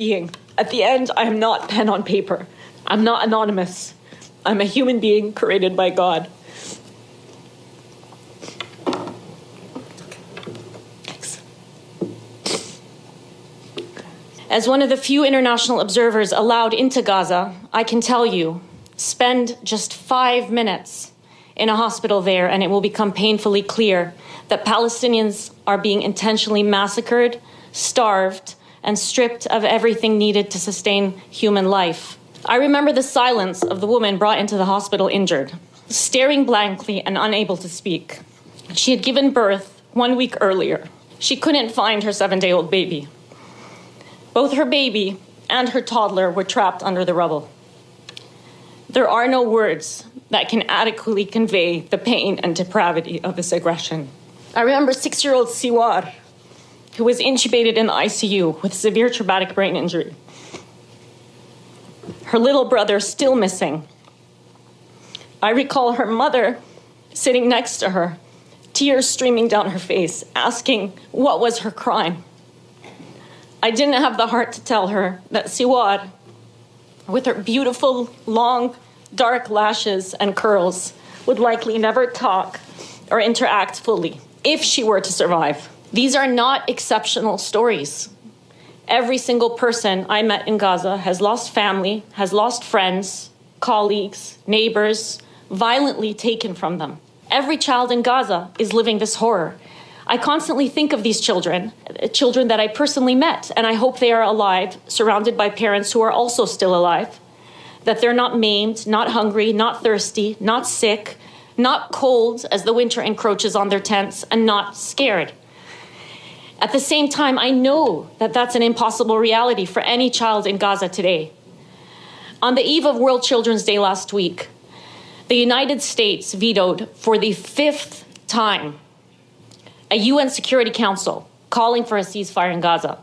being. At the end, I am not pen on paper. I'm not anonymous. I'm a human being created by God. Thanks. As one of the few international observers allowed into Gaza, I can tell you, spend just 5 minutes in a hospital there and it will become painfully clear that Palestinians are being intentionally massacred, starved, and stripped of everything needed to sustain human life. I remember the silence of the woman brought into the hospital injured, staring blankly and unable to speak. She had given birth 1 week earlier. She couldn't find her 7-day-old baby. Both her baby and her toddler were trapped under the rubble. There are no words that can adequately convey the pain and depravity of this aggression. I remember 6-year-old Siwar, who was intubated in the ICU with severe traumatic brain injury. Her little brother still missing. I recall her mother sitting next to her, tears streaming down her face, asking what was her crime. I didn't have the heart to tell her that Siwar, with her beautiful, long, dark lashes and curls, would likely never talk or interact fully if she were to survive. These are not exceptional stories. Every single person I met in Gaza has lost family, has lost friends, colleagues, neighbors, violently taken from them. Every child in Gaza is living this horror. I constantly think of these children that I personally met, and I hope they are alive, surrounded by parents who are also still alive, that they're not maimed, not hungry, not thirsty, not sick, not cold as the winter encroaches on their tents, and not scared. At the same time, I know that that's an impossible reality for any child in Gaza today. On the eve of World Children's Day last week, the United States vetoed for the 5th time a UN Security Council calling for a ceasefire in Gaza.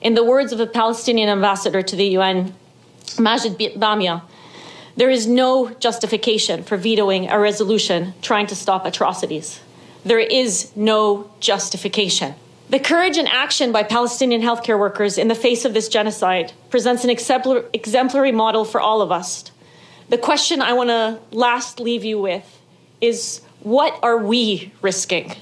In the words of the Palestinian ambassador to the UN, Majid Bamia, there is no justification for vetoing a resolution trying to stop atrocities. There is no justification. The courage and action by Palestinian healthcare workers in the face of this genocide presents an exemplary model for all of us. The question I want to last leave you with is, what are we risking?